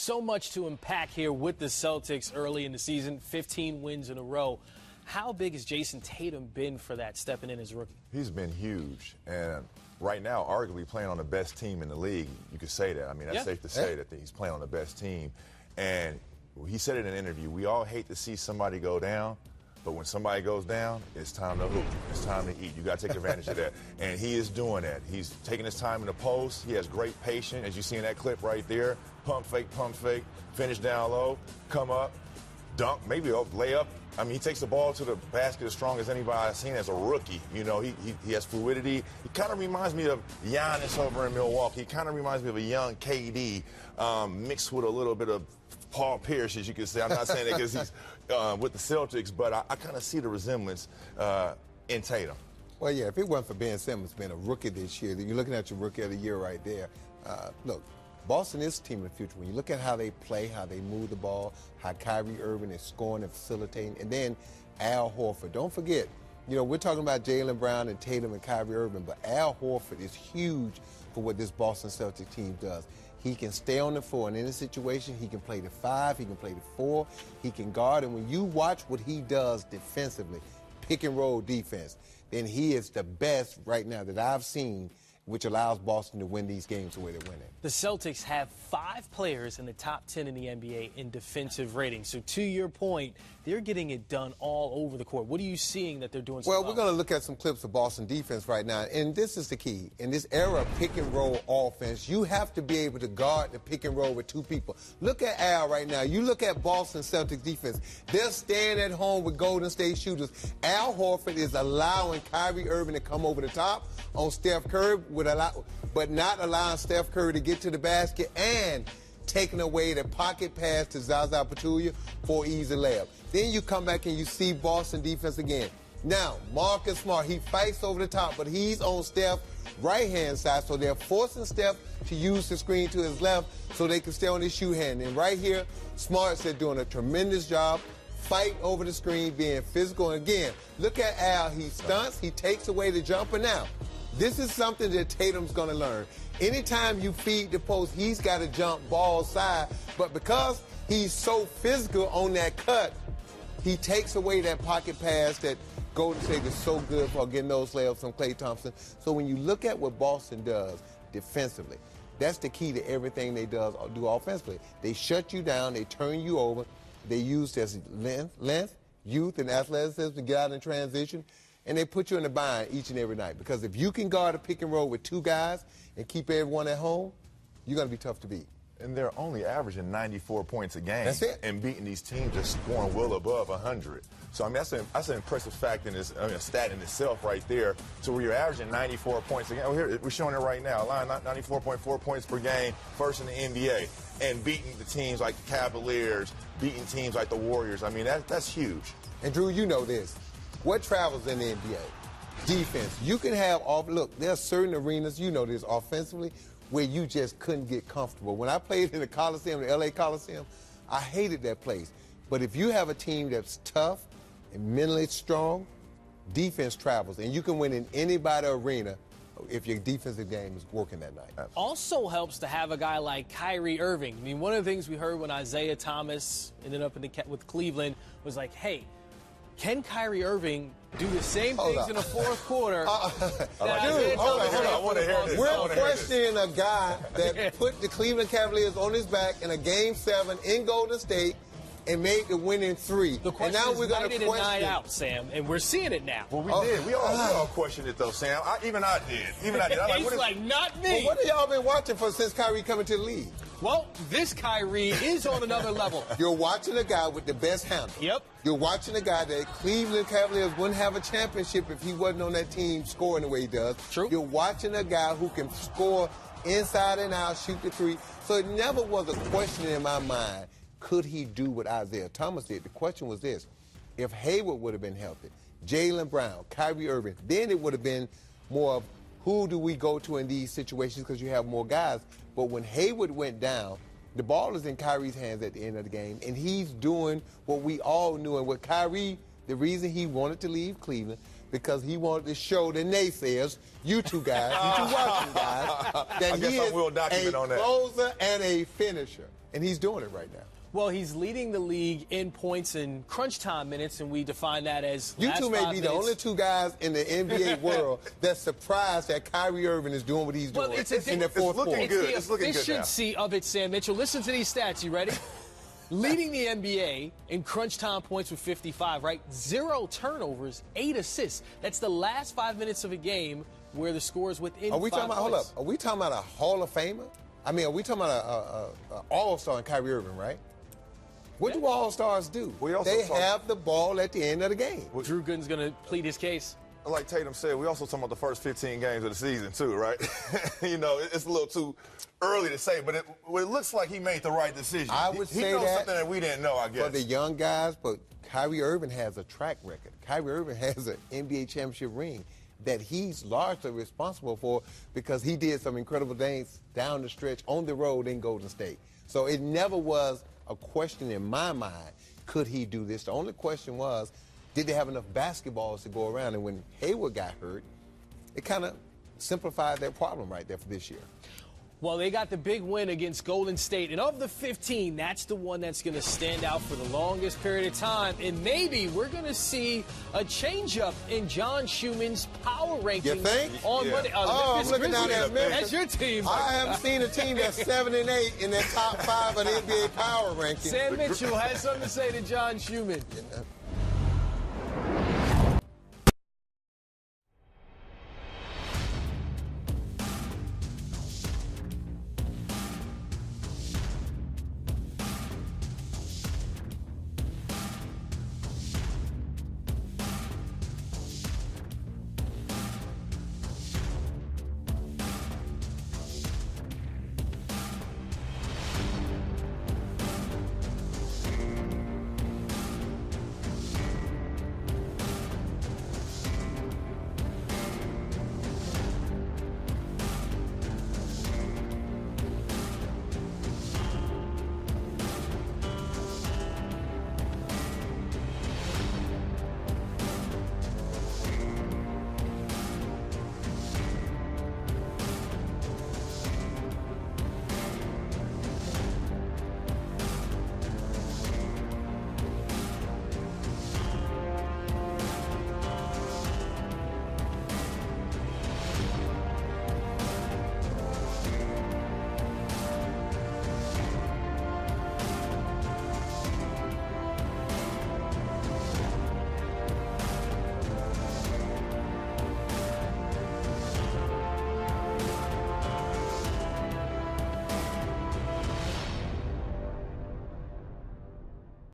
So much to unpack here with the Celtics early in the season, 15 wins in a row. How big has Jason Tatum been for that, stepping in as a rookie? He's been huge. And right now, arguably playing on the best team in the league. You could say that. I mean, that's safe to say that he's playing on the best team. And he said it in an interview, we all hate to see somebody go down, but when somebody goes down, it's time to hoop. It's time to eat. You got to take advantage of that. And he is doing that. He's taking his time in the post. He has great patience, as you see in that clip right there. Pump fake, finish down low, come up, dunk, maybe a layup. I mean, he takes the ball to the basket as strong as anybody I've seen as a rookie. You know, he has fluidity. He kind of reminds me of Giannis over in Milwaukee. He kind of reminds me of a young KD mixed with a little bit of Paul Pierce, as you could say. I'm not saying that because he's with the Celtics, but I kind of see the resemblance in Tatum. Well, yeah, if it wasn't for Ben Simmons being a rookie this year, then you're looking at your rookie of the year right there. Look, Boston is a team of the future. When you look at how they play, how they move the ball, how Kyrie Irving is scoring and facilitating, and then Al Horford. Don't forget, you know, we're talking about Jaylen Brown and Tatum and Kyrie Irving, but Al Horford is huge for what this Boston Celtics team does. He can stay on the floor in any situation. He can play the 5. He can play the 4. He can guard. And when you watch what he does defensively, pick and roll defense, then he is the best right now that I've seen, which allows Boston to win these games the way they're winning. The Celtics have 5 players in the top 10 in the NBA in defensive rating. So to your point, they're getting it done all over the court. What are you seeing that they're doing so well? We're going to look at some clips of Boston defense right now, and this is the key. In this era of pick and roll offense, you have to be able to guard the pick and roll with 2 people. Look at Al right now. You look at Boston Celtics defense. They're staying at home with Golden State shooters. Al Horford is allowing Kyrie Irving to come over the top on Steph Curry, but not allowing Steph Curry to get to the basket and taking away the pocket pass to Zaza Pachulia for easy layup. Then you come back and you see Boston defense again. Now, Marcus Smart, he fights over the top, but he's on Steph's right-hand side, so they're forcing Steph to use the screen to his left so they can stay on his shoe hand. And right here, Smart's doing a tremendous job fighting over the screen, being physical. And again, look at Al. He stunts, he takes away the jumper. Now, this is something that Tatum's going to learn. Anytime you feed the post, he's got to jump ball side. But because he's so physical on that cut, he takes away that pocket pass that Golden State is so good for getting those layups from Klay Thompson. So when you look at what Boston does defensively, that's the key to everything they do offensively. They shut you down. They turn you over. They use their length, youth, and athleticism to get out in transition. And they put you in a bind each and every night. Because if you can guard a pick and roll with 2 guys and keep everyone at home, you're going to be tough to beat. And they're only averaging 94 points a game. That's it. And beating these teams that's scoring well above 100. So, I mean, that's an impressive fact in this, a stat in itself right there. So where you're averaging 94 points a game. Oh, here, we're showing it right now. Line 94.4 points per game, first in the NBA. And beating the teams like the Cavaliers, beating teams like the Warriors. I mean, that's huge. And, Drew, you know this. What travels in the NBA? Defense. You can have look, there are certain arenas, you know this, offensively, where you just couldn't get comfortable. When I played in the Coliseum, the LA Coliseum, I hated that place. But if you have a team that's tough and mentally strong, defense travels. And you can win in anybody arena if your defensive game is working that night. Also helps to have a guy like Kyrie Irving. I mean, one of the things we heard when Isaiah Thomas ended up with Cleveland was like, hey, can Kyrie Irving do the same things in the fourth quarter? Hold on. I want to hear this. We're questioning a guy that put the Cleveland Cavaliers on his back in a Game 7 in Golden State and made the winning 3. The question and now is we're going to question night out, Sam, and we're seeing it now. Well, we did. We all questioned it, though, Sam. Even I did. He's like, not me. Well, what have y'all been watching for since Kyrie coming to the league? Well, this Kyrie is on another level. You're watching a guy with the best handle. Yep. You're watching a guy that Cleveland Cavaliers wouldn't have a championship if he wasn't on that team scoring the way he does. True. You're watching a guy who can score inside and out, shoot the 3. So it never was a question in my mind, could he do what Isaiah Thomas did? The question was this: if Hayward would have been healthy, Jaylen Brown, Kyrie Irving, then it would have been more of who do we go to in these situations because you have more guys. But when Hayward went down, the ball is in Kyrie's hands at the end of the game, and he's doing what we all knew. And what Kyrie, the reason he wanted to leave Cleveland, because he wanted to show the naysayers, you two guys, you two watching guys, that he is a closer and a finisher. and he's doing it right now. Well, he's leading the league in points in crunch time minutes, and we define that as you two may be the only two guys in the NBA world that's surprised that Kyrie Irving is doing what he's doing in the fourth quarter. It's the efficiency of it, Sam Mitchell. Listen to these stats. You ready? Leading the NBA in crunch time points with 55, right? 0 turnovers, 8 assists. That's the last 5 minutes of a game where the score is within 5 points. Hold up. Are we talking about a Hall of Famer? I mean, are we talking about an all-star in Kyrie Irving, right? What do all-stars do? They have the ball at the end of the game. Drew Gooden's going to plead his case. Like Tatum said, we also talking about the first 15 games of the season, too, right? You know, it's a little too early to say, but it looks like he made the right decision. I would say he knows something that we didn't know, I guess. For the young guys, but Kyrie Irving has a track record. Kyrie Irving has an NBA championship ring that he's largely responsible for because he did some incredible things down the stretch on the road in Golden State. So it never was a question in my mind, could he do this? The only question was, did they have enough basketballs to go around? And when Hayward got hurt, it kind of simplified that problem right there for this year. Well, they got the big win against Golden State. And of the 15, that's the one that's going to stand out for the longest period of time. And maybe we're going to see a change-up in John Schuhmann's power rankings. You think? On Monday. I'm looking down at Memphis. That's your team. I haven't seen a team that's 7 and 8 in their top 5 of the NBA power rankings. Sam Mitchell has something to say to John Schuhmann.